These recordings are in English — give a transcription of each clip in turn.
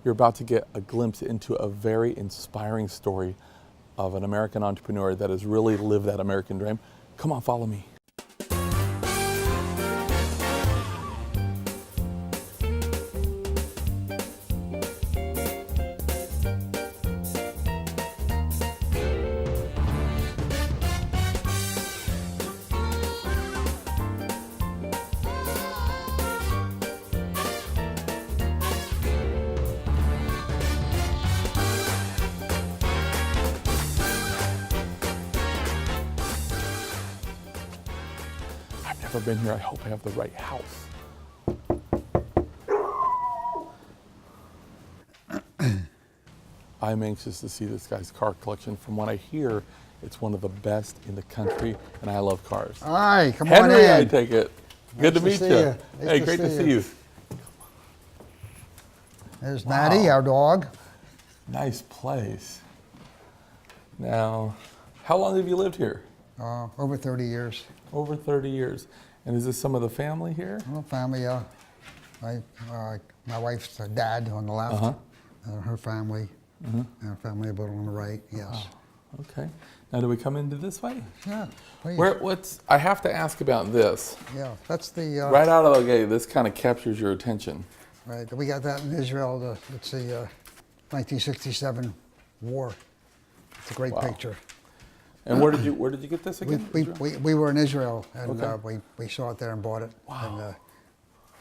You're about to get a glimpse into a very inspiring story of an American entrepreneur that has really lived that American dream. Come on, follow me. I've never been here. I hope I have the right house. I'm anxious to see this guy's car collection. From what I hear, it's one of the best in the country, and I love cars. Hi, come Henry, on in. I take it. Good to meet you. Hey, great to see you. There's Maddie, our dog. Nice place. Now, how long have you lived here? Over 30 years. Over 30 years. And is this some of the family here? Well, family, my wife's dad on the left, her family, and her family about on the right, yes. Wow. Okay. Now, do we come into this way? Yeah, please. I have to ask about this. Yeah, that's the... right out of the gate, this kind of captures your attention. Right, we got that in Israel, it's the 1967 war. It's a great picture. And where did you get this again? We were in Israel, and Okay. we saw it there and bought it. Wow. And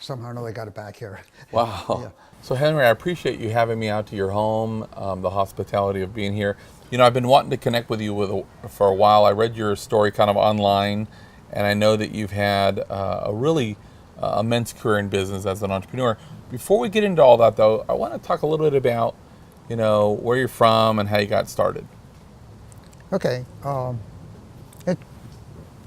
somehow or another got it back here. Wow. Yeah. So Henry, I appreciate you having me out to your home, the hospitality of being here. You know, I've been wanting to connect with you for a while. I read your story kind of online, and I know that you've had a really immense career in business as an entrepreneur. Before we get into all that, though, I want to talk a little bit about, you know, where you're from and how you got started. Okay, it's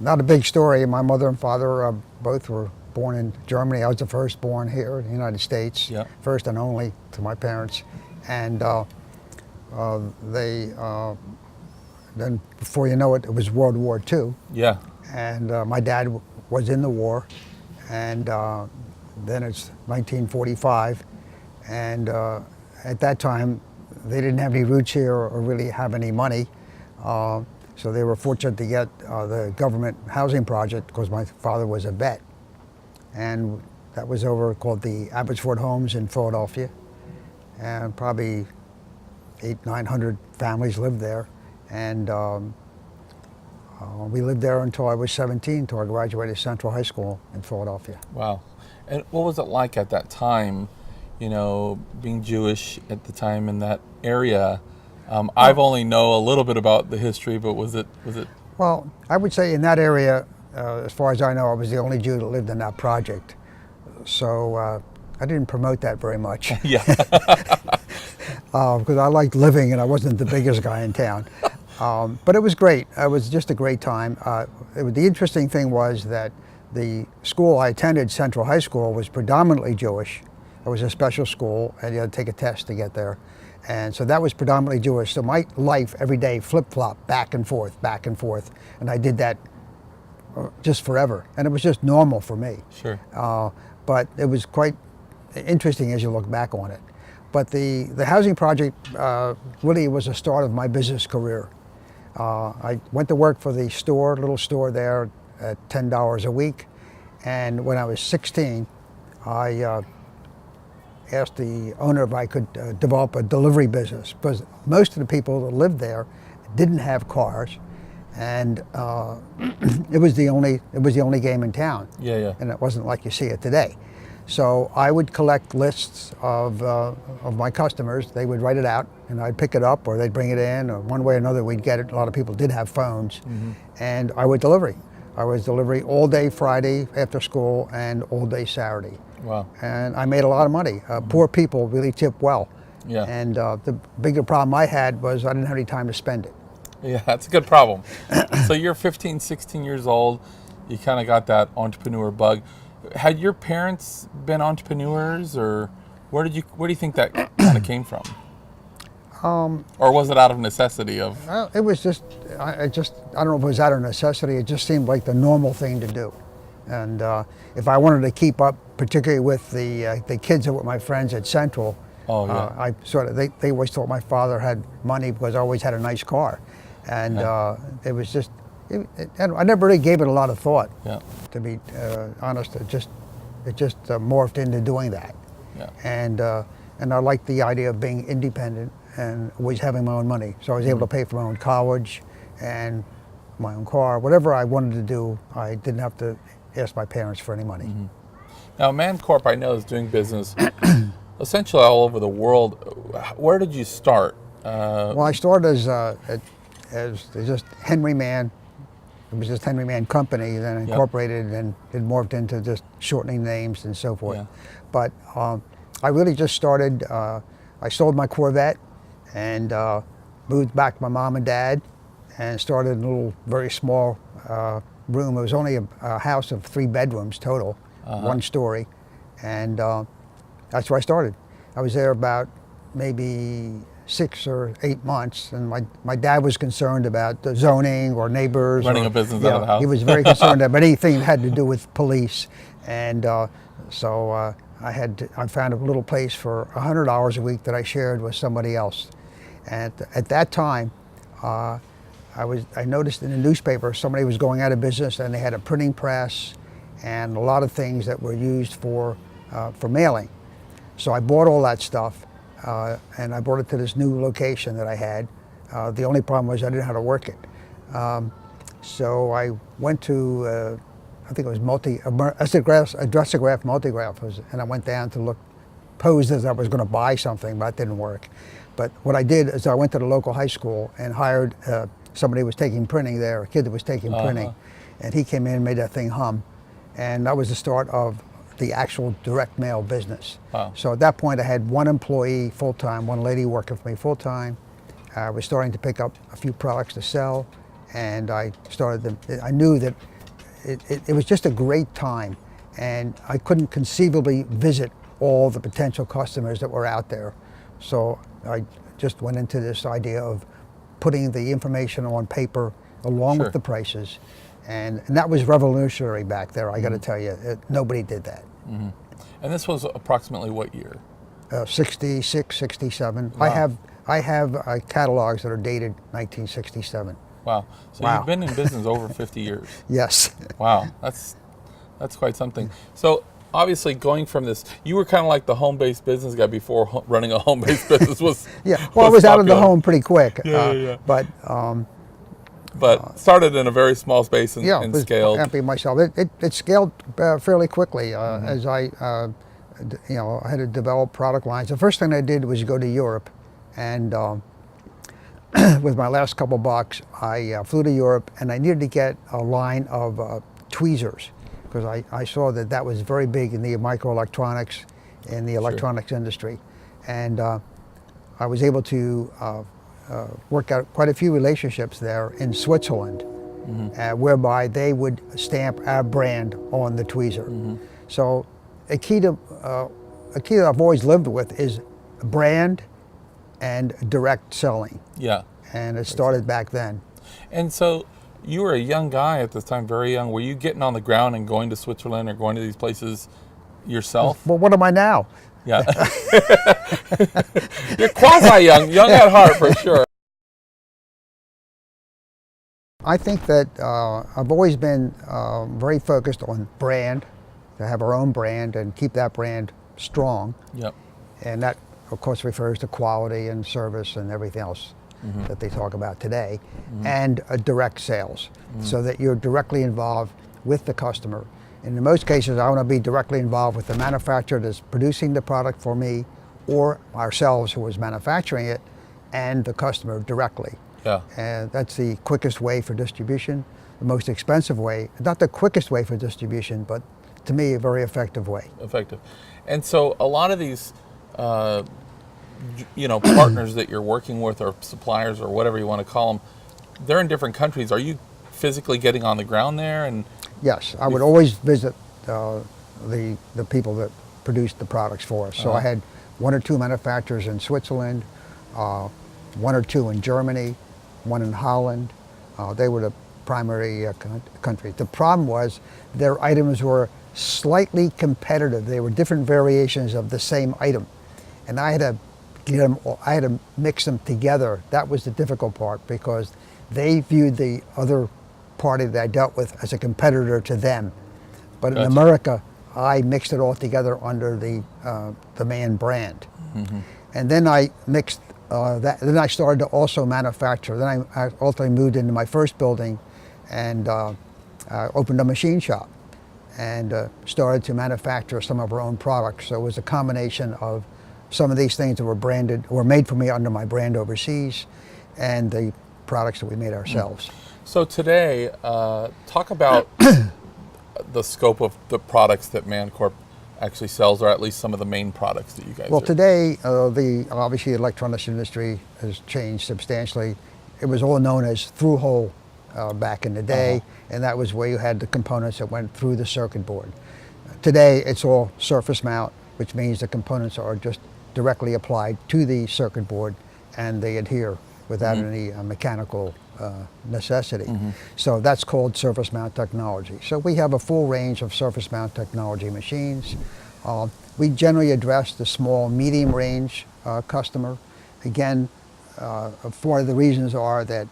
not a big story. My mother and father both were born in Germany. I was the first born here in the United States, first and only to my parents. And then before you know it, it was World War II. Yeah. And my dad was in the war. And then it's 1945. And at that time, they didn't have any roots here or really have any money. So they were fortunate to get the government housing project because my father was a vet. And that was over called the Abbotsford Homes in Philadelphia. And probably 800-900 families lived there. And we lived there until I was 17, until I graduated Central High School in Philadelphia. Wow. And what was it like at that time, you know, being Jewish at the time in that area? I've only know a little bit about the history, but was it? Well, I would say in that area, as far as I know, I was the only Jew that lived in that project. So I didn't promote that very much. Yeah. Because I liked living and I wasn't the biggest guy in town. But it was great. It was just a great time. The interesting thing was that the school I attended, Central High School, was predominantly Jewish. It was a special school and you had to take a test to get there. And so that was predominantly Jewish. So my life every day flip-flopped back and forth. And I did that just forever. And it was just normal for me. Sure. But it was quite interesting as you look back on it. But the housing project really was the start of my business career. I went to work for the little store there at $10 a week. And when I was 16, I asked the owner if I could develop a delivery business, because most of the people that lived there didn't have cars, and it was the only game in town. Yeah. And it wasn't like you see it today. So I would collect lists of my customers. They would write it out, and I'd pick it up, or they'd bring it in, or one way or another we'd get it. A lot of people did have phones, and I would delivery. I was delivery all day Friday after school and all day Saturday. Wow. And I made a lot of money. Poor people really tip well. Yeah. And the bigger problem I had was I didn't have any time to spend it. Yeah, that's a good problem. So you're 15, 16 years old. You kind of got that entrepreneur bug. Had your parents been entrepreneurs, or where do you think that kind of came from? Or was it out of necessity of? It was just, I don't know if it was out of necessity. It just seemed like the normal thing to do. And if I wanted to keep up, particularly with the kids that were my friends at Central, Oh, yeah. They always thought my father had money because I always had a nice car, and it was just, and I never really gave it a lot of thought. Yeah. To be honest, it just morphed into doing that. Yeah. And I liked the idea of being independent and always having my own money. So I was able to pay for my own college and my own car, whatever I wanted to do. I didn't have to ask my parents for any money. Now, Mann Corp, I know, is doing business essentially all over the world. Where did you start? Well, I started as just Henry Mann. It was just Henry Mann Company, then incorporated, and it morphed into just shortening names and so forth. Yeah. But I really just started, I sold my Corvette and moved back to my mom and dad and started in a little, very small room. It was only a house of 3 bedrooms total, 1 story. And that's where I started. I was there about maybe 6 or 8 months, and my dad was concerned about the zoning or neighbors. Running a business out of the house. He was very concerned about anything that had to do with police. And so I found a little place for $100 a week that I shared with somebody else. And at that time, I noticed in the newspaper somebody was going out of business, and they had a printing press and a lot of things that were used for mailing. So I bought all that stuff, and I brought it to this new location that I had. The only problem was I didn't know how to work it. So I went to, I think it was Addressograph Multigraph, and I went down to look, posed as I was going to buy something, but it didn't work. But what I did is I went to the local high school and hired somebody who was taking printing there, a kid that was taking printing, and he came in and made that thing hum. And that was the start of the actual direct mail business. Wow. So at that point I had 1 employee full-time, 1 lady working for me full-time. I was starting to pick up a few products to sell, and I knew that it was just a great time, and I couldn't conceivably visit all the potential customers that were out there. So I just went into this idea of putting the information on paper along with the prices. And that was revolutionary back there, I got to tell you. Nobody did that. And this was approximately what year? 66, 67. Wow. I have catalogs that are dated 1967. Wow. So you've been in business over 50 years. Yes. Wow. That's quite something. So obviously going from this, you were kind of like the home-based business guy before running a home-based business was I was out of the home pretty quick. But started in a very small space and scaled. Happy myself. It scaled fairly quickly as I had to develop product lines. The first thing I did was go to Europe, and with my last couple bucks, I flew to Europe, and I needed to get a line of tweezers because I saw that was very big in the microelectronics, in the electronics industry, and I was able to work out quite a few relationships there in Switzerland, whereby they would stamp our brand on the tweezer. So a key that I've always lived with is brand and direct selling. Yeah. And it started back then. And so you were a young guy at this time, very young. Were you getting on the ground and going to Switzerland or going to these places yourself? Well, what am I now? Yeah. You're quasi-young, young at heart for sure. I think that I've always been very focused on brand, to have our own brand and keep that brand strong. Yep. And that, of course, refers to quality and service and everything else that they talk about today, and direct sales, so that you're directly involved with the customer. And in most cases, I want to be directly involved with the manufacturer that's producing the product for me, or ourselves who is manufacturing it, and the customer directly. Yeah. And that's the quickest way for distribution, the most expensive way, not the quickest way for distribution, but to me, a very effective way. Effective. And so a lot of these, partners that you're working with, or suppliers, or whatever you want to call them, they're in different countries. Are you physically getting on the ground there? And yes, I would always visit the people that produced the products for us. So I had 1 or 2 manufacturers in Switzerland, 1 or 2 in Germany, 1 in Holland. They were the primary countries. The problem was their items were slightly competitive. They were different variations of the same item. and I had to get them. I had to mix them together. That was the difficult part because they viewed the other party that I dealt with as a competitor to them. But in Gotcha. America, I mixed it all together under the Mann brand. And then I mixed that. Then I started to also manufacture. Then I ultimately moved into my first building, and opened a machine shop, and started to manufacture some of our own products. So it was a combination of some of these things that were branded, were made for me under my brand overseas, and the products that we made ourselves. So today, talk about the scope of the products that Mann Corp actually sells, or at least some of the main products that you guys Well, are. today, the obviously electronics industry has changed substantially. It was all known as through-hole back in the day, and that was where you had the components that went through the circuit board. Today, it's all surface mount, which means the components are just directly applied to the circuit board, and they adhere without any mechanical necessity. So that's called surface mount technology. So we have a full range of surface mount technology machines. We generally address the small, medium range customer. Again, four of the reasons are that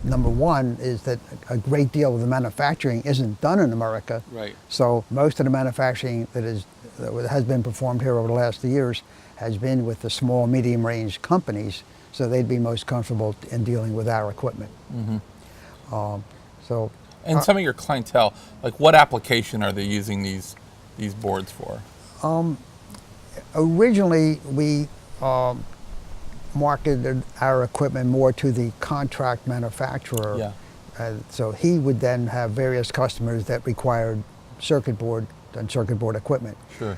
number one is that a great deal of the manufacturing isn't done in America. Right. So most of the manufacturing that has been performed here over the last years has been with the small, medium range companies, so they'd be most comfortable in dealing with our equipment. And some of your clientele, like what application are they using these boards for? Originally, we marketed our equipment more to the contract manufacturer. Yeah. So he would then have various customers that required circuit board and circuit board equipment. Sure.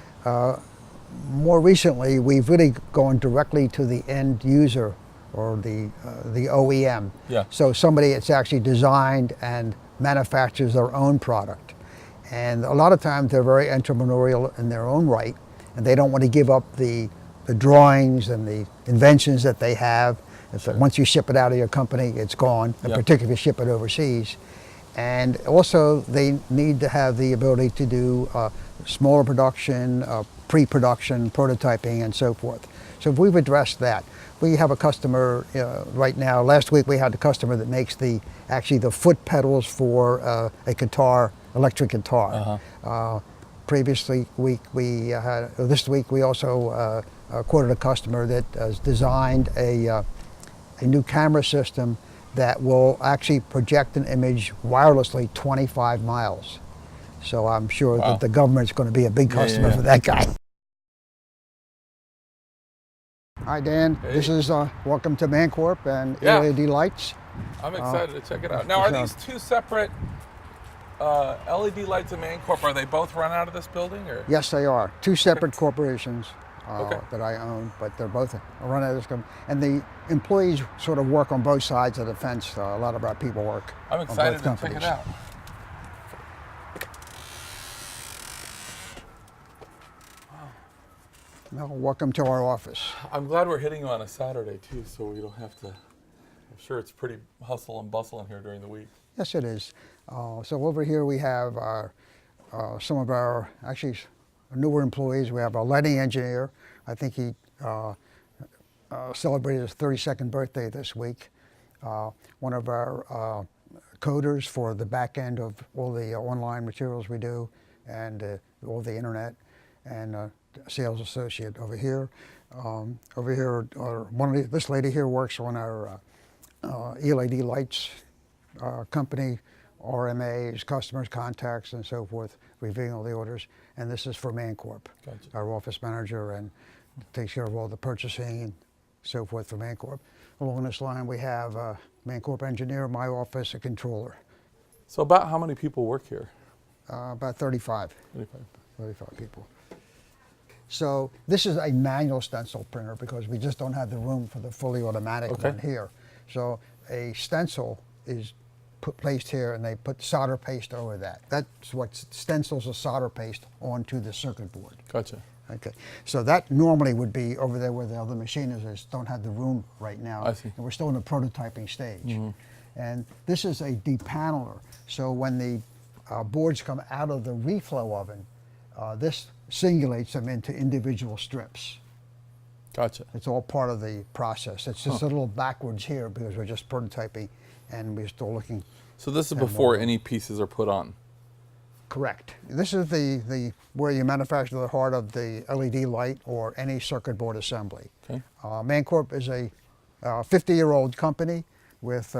More recently, we've really gone directly to the end user, or the OEM. Yeah. So somebody that's actually designed and manufactures their own product. And a lot of times they're very entrepreneurial in their own right, and they don't want to give up the drawings and the inventions that they have. It's like once you ship it out of your company, it's gone, and particularly if you ship it overseas. And also they need to have the ability to do smaller production, pre-production, prototyping, and so forth. So we've addressed that. We have a customer right now. Last week we had a customer that makes actually the foot pedals for a guitar, electric guitar. Previously this week we also quoted a customer that has designed a new camera system that will actually project an image wirelessly 25 miles. So I'm sure that the government's going to be a big customer for that guy. Hi Dan, this is welcome to Mann Corp and LED Lights. I'm excited to check it out. Now, are these two separate LED lights in Mann Corp? Are they both run out of this building, or? Yes, they are. Two separate corporations that I own, but they're both run out of this company. And the employees sort of work on both sides of the fence. A lot of our people work I'm excited on both to check companies. it out. Well, welcome to our office. I'm glad we're hitting you on a Saturday too, so we don't have to. I'm sure it's pretty hustle and bustle in here during the week. Yes, it is. So over here we have some of our actually newer employees. We have a lighting engineer. I think he celebrated his 32nd birthday this week. One of our coders for the back end of all the online materials we do, and all the internet, and sales associate over here. Over here, this lady here works on our LED lights company, RMAs, customers, contacts, and so forth, reviewing all the orders. And this is for Mann Corp, our office manager, and takes care of all the purchasing and so forth for Mann Corp. Along this line, we have a Mann Corp engineer, my office, a controller. So about how many people work here? About 35. 35 people. So this is a manual stencil printer because we just don't have the room for the fully automatic one here. So a stencil is placed here, and they put solder paste over that. That's what stencils a solder paste onto the circuit board. Gotcha. Okay, so that normally would be over there where the other machine is. I just don't have the room right now. I see. And we're still in the prototyping stage. And this is a depaneler. So when the boards come out of the reflow oven, This singulates them into individual strips. Gotcha. It's all part of the process. It's just a little backwards here because we're just prototyping and we're still looking. So this is before any pieces are put on? Correct. This is the where you manufacture the heart of the LED light or any circuit board assembly. Okay. Mancorp is a 50-year-old company with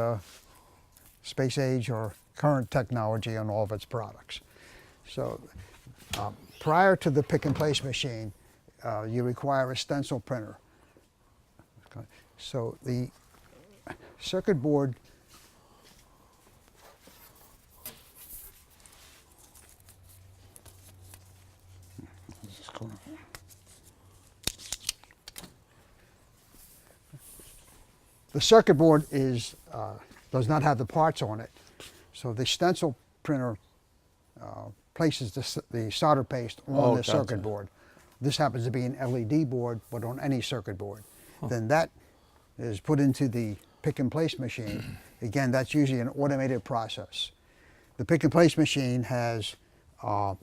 space age or current technology on all of its products. So prior to the pick and place machine, you require a stencil printer. Okay. So the circuit board the circuit board does not have the parts on it, so the stencil printer places the solder paste on the circuit board. This happens to be an LED board, but on any circuit board. Then that is put into the pick and place machine. Again, that's usually an automated process. The pick and place machine has a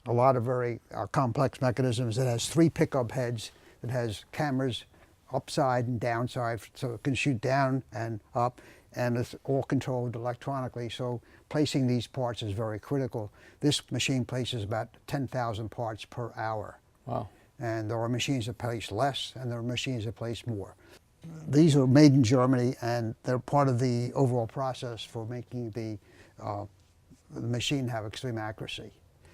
lot of very complex mechanisms. It has 3 pickup heads. It has cameras upside and downside, so it can shoot down and up, and it's all controlled electronically. So placing these parts is very critical. This machine places about 10,000 parts per hour. Wow. And there are machines that place less, and there are machines that place more. These are made in Germany, and they're part of the overall process for making the machine have extreme accuracy.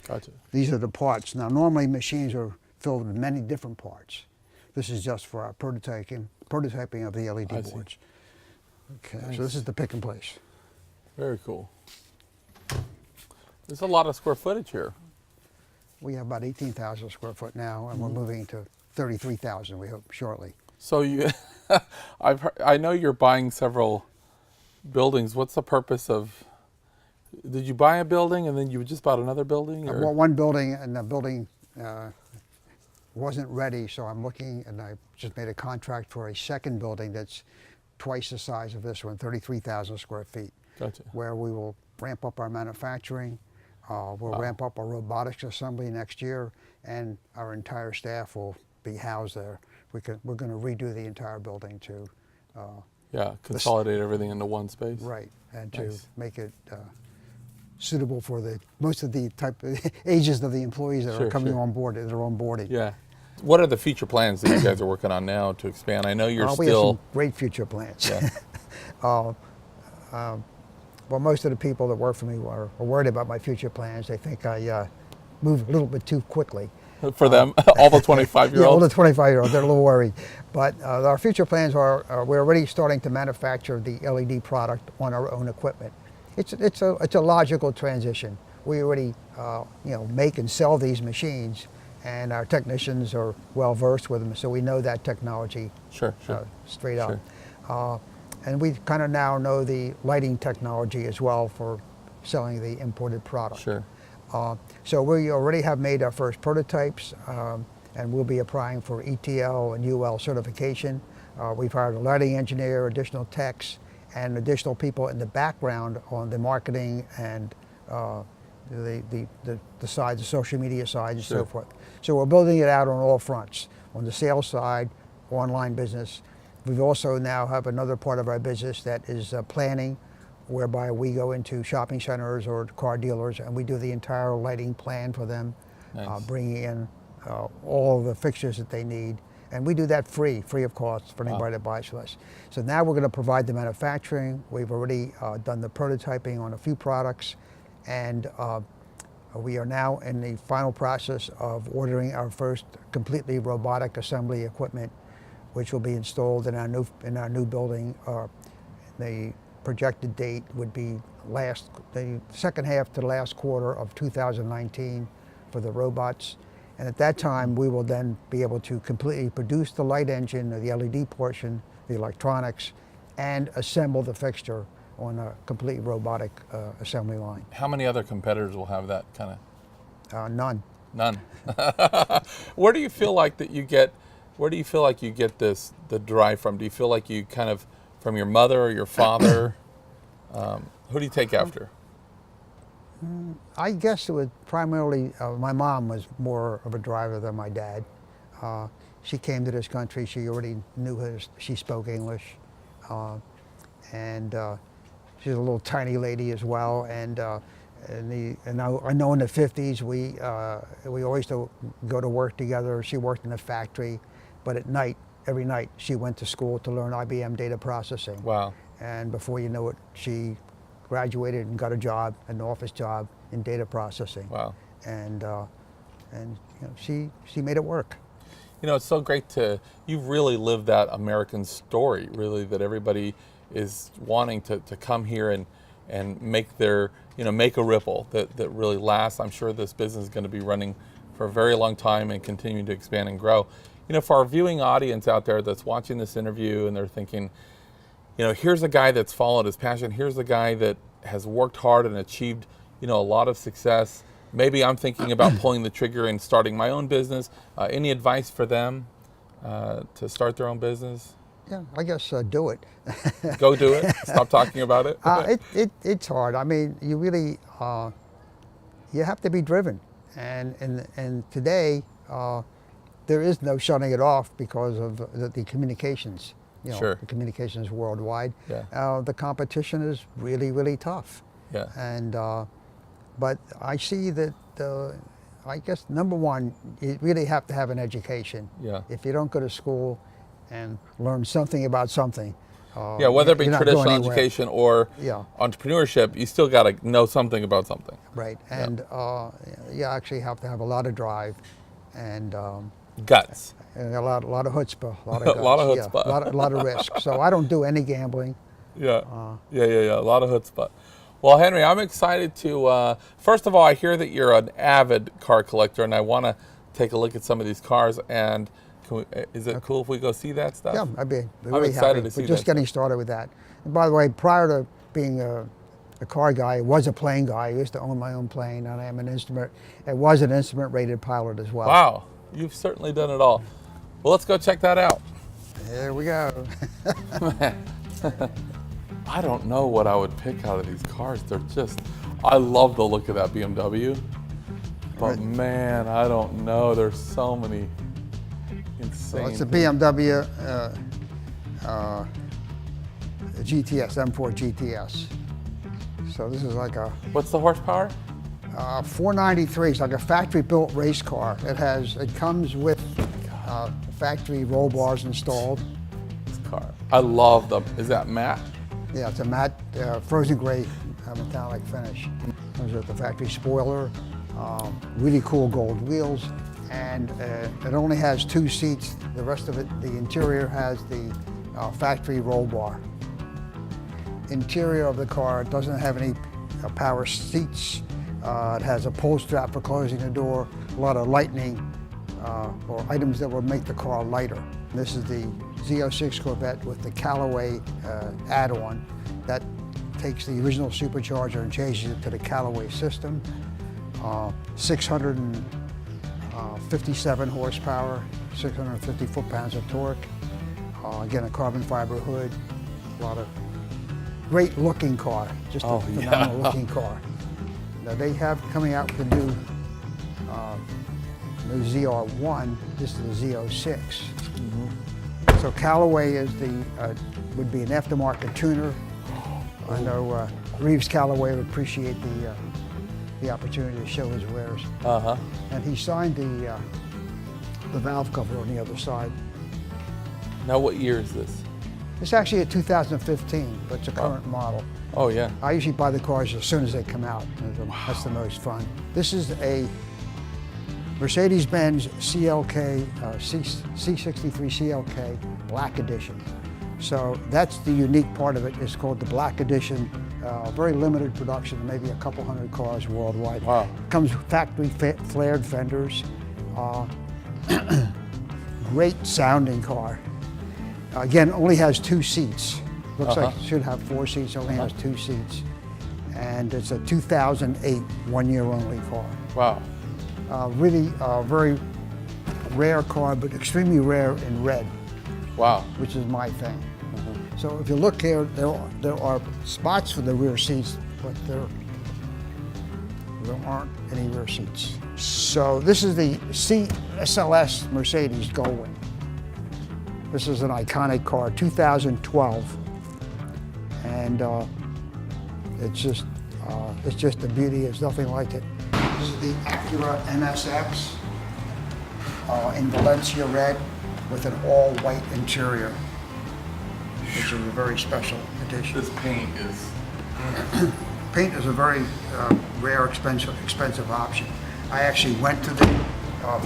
Gotcha. These are the parts. Now, normally machines are filled with many different parts. This is just for our prototyping of the LED boards. Okay, nice. So this is the pick and place. Very cool. There's a lot of square footage here. We have about 18,000 square foot now, and we're moving to 33,000, we hope, shortly. So you, I know you're buying several buildings. What's the purpose of, did you buy a building and then you just bought another building? I bought one building, and the building wasn't ready, so I'm looking, and I just made a contract for a second building that's twice the size of this one, 33,000 square feet. Gotcha. Where we will ramp up our manufacturing, we'll ramp up our robotics assembly next year, and our entire staff will be housed there. We're going to redo the entire building to consolidate everything into one space. Right, and Nice. to make it suitable for most of the type of ages of the employees that are coming on board, that are onboarding. Yeah. What are the future plans that you guys are working on now to expand? I know you're We have some great future plans. Yeah. Well, most of the people that work for me are worried about my future plans. They think I move a little bit too quickly. For them, all the 25-year-olds? Yeah, all the 25-year-olds, they're a little worried. But our future plans are, we're already starting to manufacture the LED product on our own equipment. It's a logical transition. We already make and sell these machines, and our technicians are well versed with them, so we know that technology straight up. Sure. And we kind of now know the lighting technology as well for selling the imported product. Sure. So we already have made our first prototypes, and we'll be applying for ETL and UL certification. We've hired a lighting engineer, additional techs, and additional people in the background on the marketing and the side, the social media side, and so forth. So we're building it out on all fronts. On the sales side, online business. We've also now have another part of our business that is planning, whereby we go into shopping centers or car dealers and we do the entire lighting plan for them, Nice. Bringing in all the fixtures that they need. And we do that free of cost for anybody that buys from us. So now we're going to provide the manufacturing. We've already done the prototyping on a few products, and we are now in the final process of ordering our first completely robotic assembly equipment, which will be installed in our new building. The projected date would be the second half to the last quarter of 2019 for the robots. And at that time, we will then be able to completely produce the light engine, the LED portion, the electronics, and assemble the fixture on a completely robotic assembly line. How many other competitors will have that kind of? None. None. Where do you feel like you get the drive from? Do you feel like you kind of, from your mother or your father? Who do you take after? I guess it was primarily, my mom was more of a driver than my dad. She came to this country, she already knew she spoke English. And she's a little tiny lady as well. And I know in the 50s we always to go to work together. She worked in a factory, but at night, every night, she went to school to learn IBM data processing. Wow. And before you know it, she graduated and got a job, an office job in data processing. Wow. And she made it work. It's so great you've really lived that American story, really, that everybody is wanting to come here and make make a ripple that really lasts. I'm sure this business is going to be running for a very long time and continuing to expand and grow. For our viewing audience out there that's watching this interview and they're thinking, here's a guy that's followed his passion. Here's a guy that has worked hard and achieved, a lot of success. Maybe I'm thinking about pulling the trigger and starting my own business. Any advice for them to start their own business? Yeah, I guess do it. Go do it. Stop talking about it. It's hard. I mean, you really you have to be driven, and today there is no shutting it off because of the communications. Sure. The communications worldwide. Yeah. The competition is really, really tough. Yeah. And but I see that I guess number one, you really have to have an education. Yeah. If you don't go to school and learn something about something. Whether it be traditional education or yeah. entrepreneurship, you still got to know something about something. Right. And you actually have to have a lot of drive and guts. And a lot of chutzpah, a lot of guts. A lot of chutzpah. Yeah, a lot of risk. So I don't do any gambling. Yeah. A lot of chutzpah. Well, Henry, I'm excited to, first of all, I hear that you're an avid car collector, and I want to take a look at some of these cars. And is it cool if we go see that stuff? Yeah, I'd be really I'm excited happy. to see We're just that getting started with that. And by the way, prior to being a car guy, I was a plane guy. I used to own my own plane, and I am an instrument-rated pilot as well. Wow, you've certainly done it all. Well, let's go check that out. There we go. I don't know what I would pick out of these cars. I love the look of that BMW. But Right. man, I don't know. There's so many insane. Well, it's a BMW GTS, M4 GTS. So this is like a What's the horsepower? 493. It's like a factory-built race car. It comes with factory roll bars installed. This car. I love them. Is that matte? Yeah, it's a matte frozen gray metallic finish. Comes with the factory spoiler, really cool gold wheels, and it only has 2 seats. The rest of it, the interior has the factory roll bar. Interior of the car doesn't have any power seats. It has a pull strap for closing the door, a lot of lightning or items that will make the car lighter. This is the Z06 Corvette with the Callaway add-on that takes the original supercharger and changes it to the Callaway system. 657 horsepower, 650 foot-pounds of torque. Again, a carbon fiber hood, a lot of great looking car, just a phenomenal looking car. Now they have coming out with the new ZR1, this is the Z06. So Callaway is would be an aftermarket tuner. I know Reeves Callaway would appreciate the opportunity to show his wares. And he signed the valve cover on the other side. Now, what year is this? It's actually a 2015, but it's a current model. Oh, yeah. I usually buy the cars as soon as they come out. That's the most fun. This is a Mercedes-Benz CLK, C63 CLK Black Edition. So that's the unique part of it. It's called the Black Edition. Very limited production, maybe a couple hundred cars worldwide. Wow. Comes with factory flared fenders. Great sounding car. Again, only has 2 seats. Looks like it should have 4 seats, only has 2 seats. And it's a 2008 one-year only car. Wow. Really very rare car, but extremely rare in red. Wow. Which is my thing. So if you look here, there are spots for the rear seats, but There aren't any rear seats. So this is the CSLS Mercedes Gullwing. This is an iconic car, 2012, and it's just a beauty. There's nothing like it. This is the Acura NSX in Valencia red with an all-white interior, which is a very special edition. This paint is... Paint is a very rare, expensive option. I actually went to the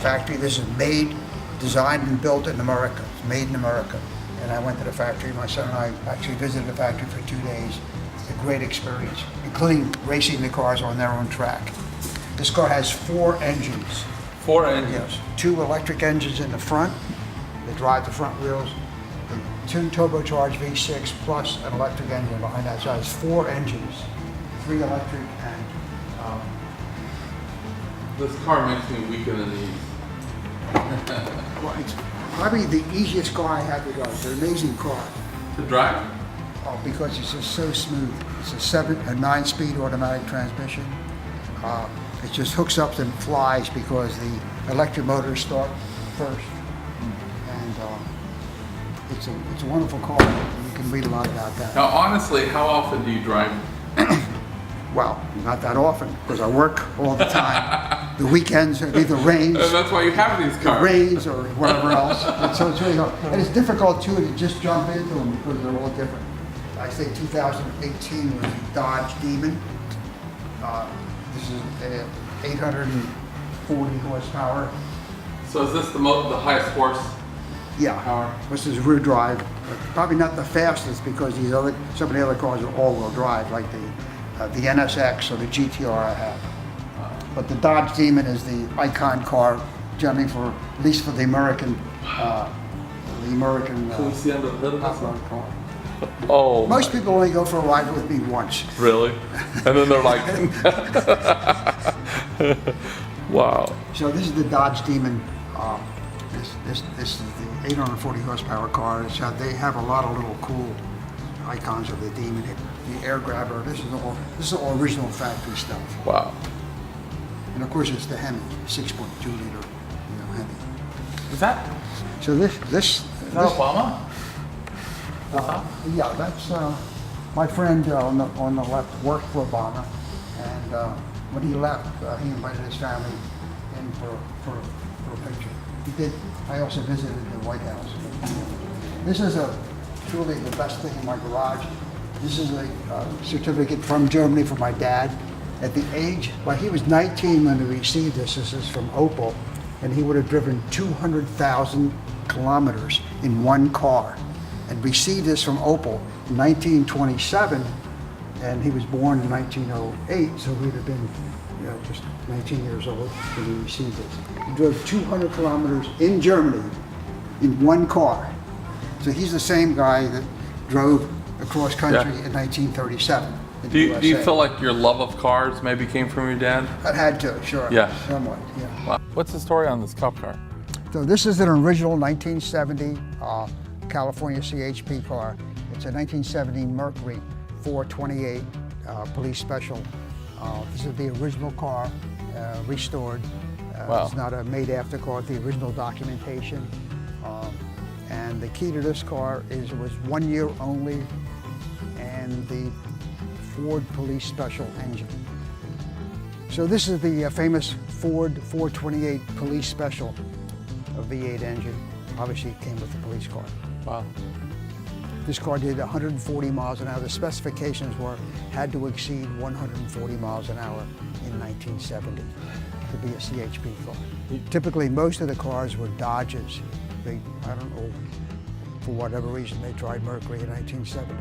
factory. This is made, designed, and built in America. It's made in America. And I went to the factory. My son and I actually visited the factory for 2 days. It's a great experience, including racing the cars on their own track. This car has 4 engines. 4 engines? Yes. 2 electric engines in the front that drive the front wheels. The 2 turbocharged V6 plus an electric engine behind that. So it has 4 engines. 3 electric and... This car makes me weak in the knees. Well, it's probably the easiest car I have to drive. It's an amazing car. To drive? Oh, because it's just so smooth. It's a 9-speed automatic transmission. It just hooks up and flies because the electric motors start first. And it's a wonderful car. You can read a lot about that. Now, honestly, how often do you drive? Well, not that often, because I work all the time. The weekends, it either rains. And that's why you have these cars. It rains or whatever else. And so it's really hard. And it's difficult, too, to just jump into them because they're all different. I think 2018 was the Dodge Demon. This is 840 horsepower. So is this the highest horse? Yeah. Power? This is rear drive. Probably not the fastest because some of the other cars are all-wheel drive, like the NSX or the GTR I have. But the Dodge Demon is the icon car, generally at least for the American. Can we see under the hood of this one? Oh. Most people only go for a ride with me once. Really? And then they're like, wow. So this is the Dodge Demon. This is the 840 horsepower car. They have a lot of little cool icons of the Demon. The air grabber. This is all original factory stuff. Wow. And of course it's the Hemi, 6.2 liter, Hemi. Is that? So this Is that Obama? Yeah, that's my friend on the left worked for Obama, and when he left, he invited his family in for a picture. He did. I also visited the White House. This is truly the best thing in my garage. This is a certificate from Germany for my dad. At the age, he was 19 when he received this. This is from Opel, and he would have driven 200,000 kilometers in one car, and received this from Opel in 1927, and he was born in 1908, so he'd have been just 19 years old when he received this. He drove 200 kilometers in Germany in one car. So he's the same guy that drove across country in 1937. Do you feel like your love of cars maybe came from your dad? That had to, sure. Yeah. Somewhat, yeah. Wow. What's the story on this cop car? So this is an original 1970 California CHP car. It's a 1970 Mercury 428 police special. This is the original car, restored. Wow. It's not a made-after car, it's the original documentation. And the key to this car is it was 1 year only, and the Ford Police Special engine. So this is the famous Ford 428 Police Special, a V8 engine. Obviously it came with the police car. Wow. This car did 140 miles an hour. The specifications had to exceed 140 miles an hour in 1970 to be a CHP car. Typically most of the cars were Dodges. I don't know, for whatever reason they tried Mercury in 1970.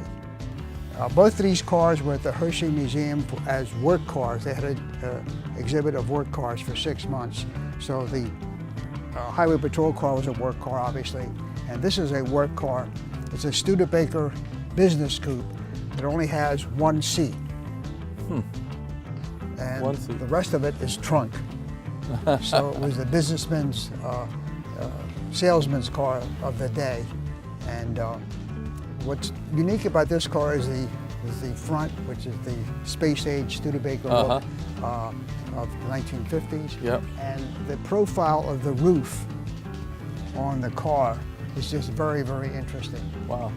Both of these cars were at the Hershey Museum as work cars. They had an exhibit of work cars for 6 months. So the Highway Patrol car was a work car, obviously, and this is a work car. It's a Studebaker business coupe that only has 1 seat. And One seat. the rest of it is trunk. So it was the businessman's, salesman's car of the day. And what's unique about this car is This is the front, which is the space age Studebaker Uh-huh. look of the 1950s. Yep. And the profile of the roof on the car is just very, very interesting. Wow.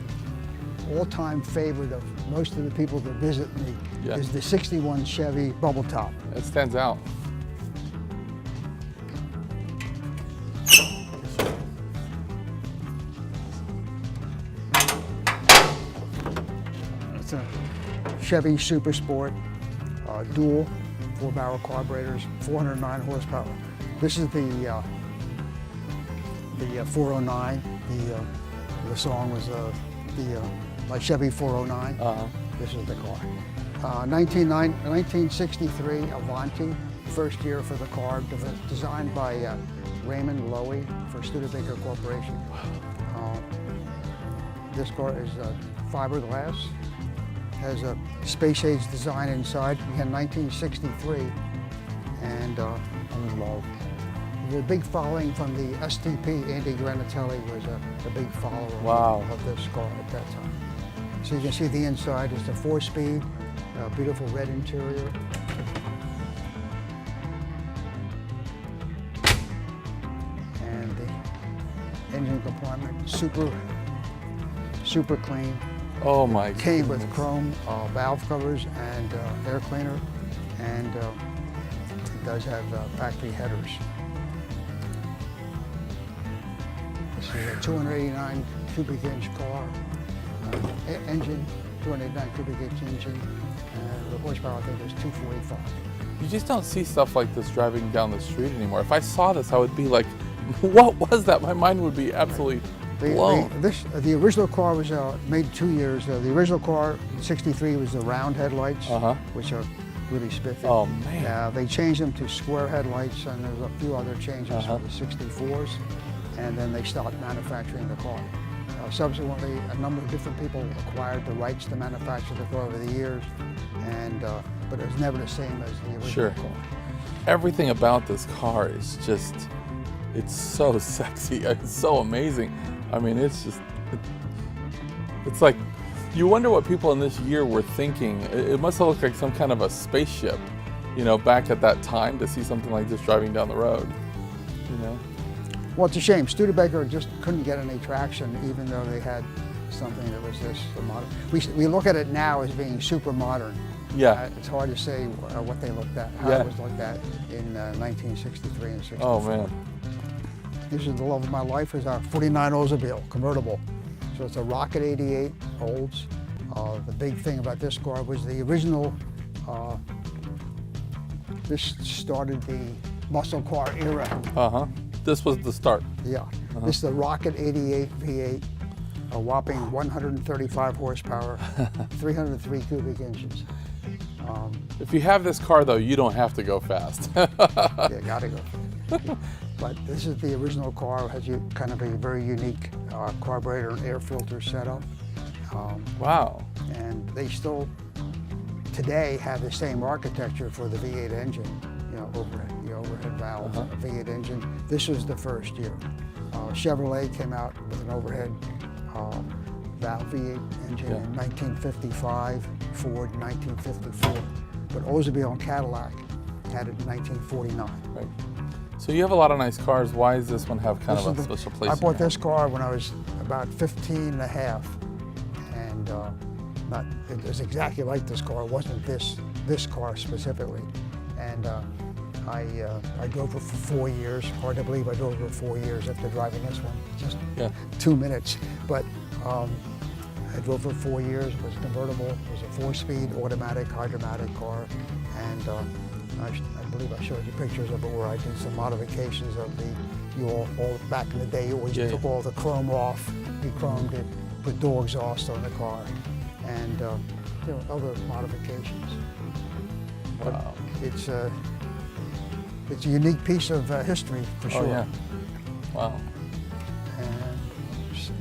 All-time favorite of most of the people that visit me Yeah. is the 61 Chevy bubble top. It stands out. It's a Chevy Super Sport, dual 4-barrel carburetors, 409 horsepower. This is the 409. The song was my Chevy 409. Uh-huh. This is the car. 1963 Avanti, first year for the car, designed by Raymond Loewy for Studebaker Corporation. This car is fiberglass, has a space age design inside. Again, 1963, and I'm in love. The big following from the STP, Andy Granatelli was a big follower Wow. of this car at that time. So you can see the inside is the 4-speed, beautiful red interior. And the engine compartment, super clean. Oh my Came with goodness. chrome valve covers and air cleaner, and it does have factory headers. This is a 289 cubic inch car, engine, 289 cubic inch engine, and the horsepower I think is 245. You just don't see stuff like this driving down the street anymore. If I saw this, I would be like, what was that? My mind would be absolutely blown. The original car was made 2 years. The original car, '63, was the round headlights, Uh-huh. which are really spiffy. Oh, man. They changed them to square headlights, and there's a few other changes Uh-huh. for the *64s, and then they stopped manufacturing the car. Subsequently, a number of different people acquired the rights to manufacture the car over the years, and but it was never the same as the original Sure. car. Everything about this car is just, it's so sexy. It's so amazing. I mean, it's just, it's like, you wonder what people in this year were thinking. It must have looked like some kind of a spaceship, you know, back at that time to see something like this driving down the road, you know? Well, it's a shame. Studebaker just couldn't get any traction, even though they had something that was this modern. We look at it now as being super modern. Yeah. It's hard to say what they looked at, how Yeah. it was looked at in 1963 and 64. Oh, man. This is the love of my life, is our 49 Oldsmobile convertible. So it's a Rocket 88 Olds. The big thing about this car was the original, this started the muscle car era. Uh-huh. This was the start. Yeah, this is the Rocket 88 V8, a whopping 135 horsepower, 303 cubic inches. If you have this car, though, you don't have to go fast. Yeah, gotta go. But this is the original car. Has kind of a very unique carburetor and air filter setup. Wow. And they still today have the same architecture for the V8 engine. You know, overhead valve, V8 engine. This was the first year. Chevrolet came out with an overhead valve V8 engine in 1955. Ford 1954. But Oldsmobile and Cadillac had it in 1949. Right. So you have a lot of nice cars. Why does this one have kind of a special place? I in bought your this car when I was about 15 and a half, and it was exactly like this car. It wasn't this car specifically, and I drove it for 4 years. Hard to believe I drove it for 4 years after driving this one, just 2 minutes. But I drove it for 4 years. It was convertible. It was a 4-speed automatic hydromatic car, and I believe I showed you pictures of it where I did some modifications of all back in the day. You always took all the chrome off, de-chromed it, put dual exhaust on the car, and other modifications. Wow. It's a unique piece of history for sure. Oh, yeah. Wow. And let's see.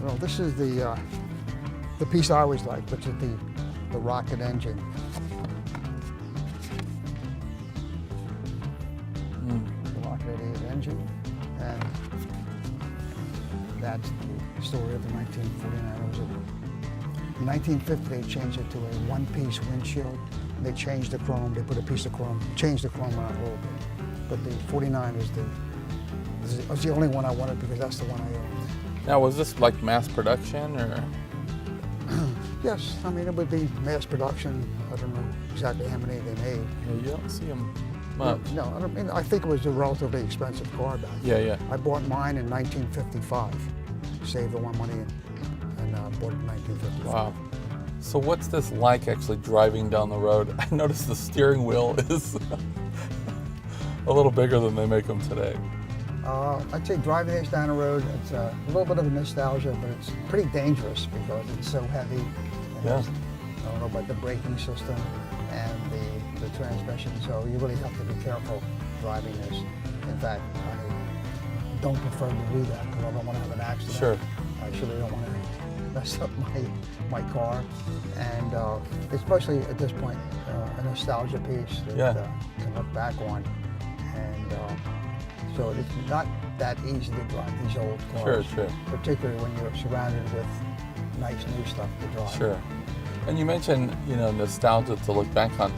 Well, this is the piece I always like, which is the rocket engine. engine, and that's the story of the 1949. It was in 1950 they changed it to a one-piece windshield. They changed the chrome. They put a piece of chrome, changed the chrome on it a little bit. But the 49 was the only one I wanted because that's the one I owned. Now, was this like mass production or? Yes, I mean it would be mass production. I don't know exactly how many they made. Yeah, you don't see them much. No, I don't mean. I think it was a relatively expensive car back then. Yeah. I bought mine in 1955. Saved the one money and bought it in 1955. Wow. So what's this like actually driving down the road? I noticed the steering wheel is a little bigger than they make them today. I'd say driving this down the road, it's a little bit of a nostalgia, but it's pretty dangerous because it's so heavy. Yeah. I don't know about the braking system and the transmission, so you really have to be careful driving this. In fact, I don't prefer to do that because I don't want to have an accident. Sure. I really don't want to mess up my car, and especially at this point, a nostalgia piece that can look back on, and so it's not that easy to drive these old cars. Sure. Particularly when you're surrounded with nice new stuff to drive. Sure. And you mentioned, nostalgia to look back on.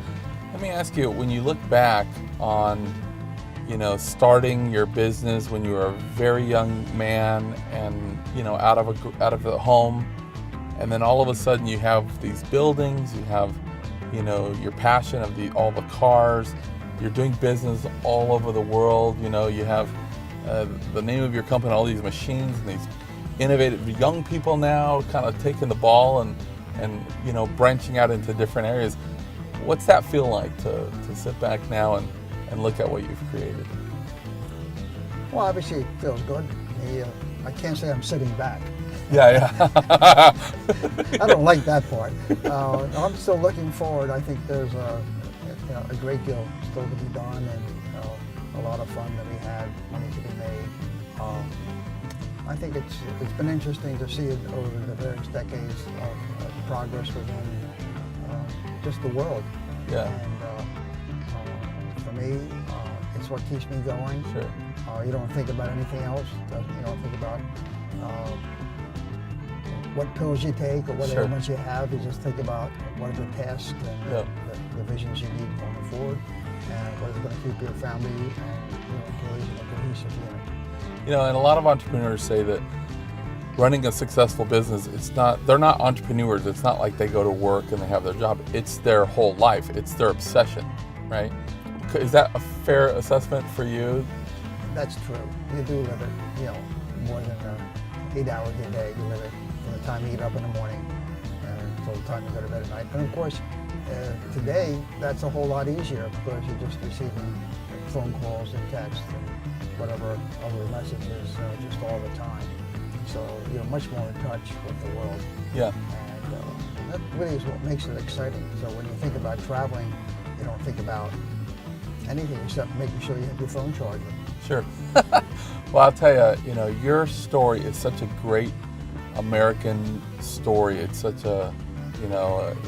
Let me ask you, when you look back on, starting your business when you were a very young man and, out of the home, and then all of a sudden you have these buildings, you have, your passion of all the cars, you're doing business all over the world, you have the name of your company, all these machines and these innovative young people now kind of taking the ball and branching out into different areas. What's that feel like to sit back now and look at what you've created? Well, obviously it feels good. I can't say I'm sitting back. Yeah. I don't like that part. I'm still looking forward. I think there's a great deal still to be done, and a lot of fun that we had, money to be made. I think it's been interesting to see it over the various decades of progress within just the world. Yeah. And for me, it's what keeps me going. Sure. You don't think about anything else. You don't think about what pills you take or what ailments you have. You just think about what are the tasks and the visions you need going forward, and what is going to keep your family and employees in a cohesive unit. And a lot of entrepreneurs say that running a successful business, they're not entrepreneurs. It's not like they go to work and they have their job. It's their whole life. It's their obsession, right? Is that a fair assessment for you? That's true. You do live it, more than 8 hours a day. You live it from the time you get up in the morning until the time you go to bed at night. And of course, today, that's a whole lot easier because you're just receiving phone calls and texts and whatever other messages just all the time. So you're much more in touch with the world. Yeah. And that really is what makes it exciting. So when you think about traveling, you don't think about anything except making sure you have your phone charger. Sure. Well, I'll tell you, your story is such a great American story. It's such a,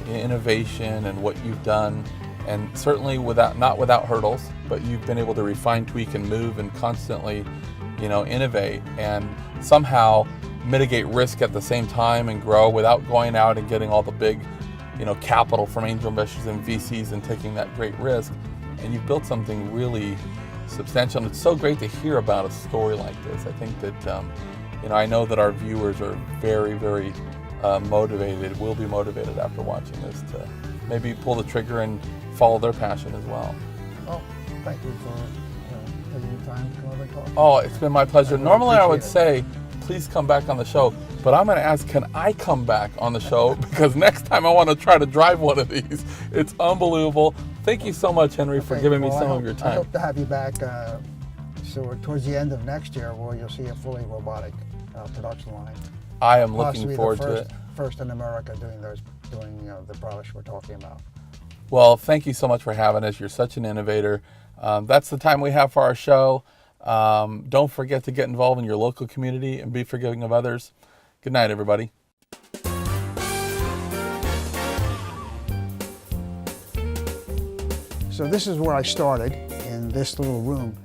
innovation and what you've done, and certainly not without hurdles, but you've been able to refine, tweak, and move and constantly, innovate and somehow mitigate risk at the same time and grow without going out and getting all the big, capital from angel investors and VCs and taking that great risk. And you've built something really substantial, and it's so great to hear about a story like this. I think that, I know that our viewers are very, very motivated, will be motivated after watching this to maybe pull the trigger and follow their passion as well. Oh, thank you for taking the time to come over and talk. Oh, it's been my pleasure. Really Normally I would appreciate it. say, please come back on the show, but I'm going to ask, can I come back on the show? Because next time I want to try to drive one of these. It's unbelievable. Thank you so much, Henry, for giving me some of your I time. hope to have you back towards the end of next year, where you'll see a fully robotic production line. I am looking Possibly forward the to first, it. First in America doing the products we're talking about. Well, thank you so much for having us. You're such an innovator. That's the time we have for our show. Don't forget to get involved in your local community and be forgiving of others. Good night, everybody. So this is where I started, in this little room.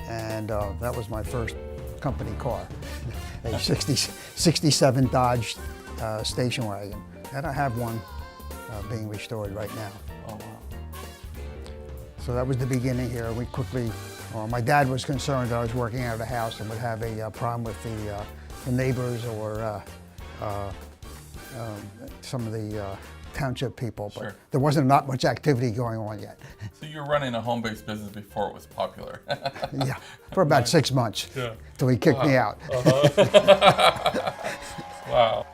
And and that was my first company car, a 67 Dodge station wagon. And I have one being restored right now. Oh, wow. So that was the beginning here. We quickly, my dad was concerned that I was working out of the house and would have a problem with the neighbors or some of the township people, but Sure. there wasn't not much activity going on yet. So you were running a home-based business before it was popular. Yeah, for about 6 months, Yeah. till he kicked me out. Wow.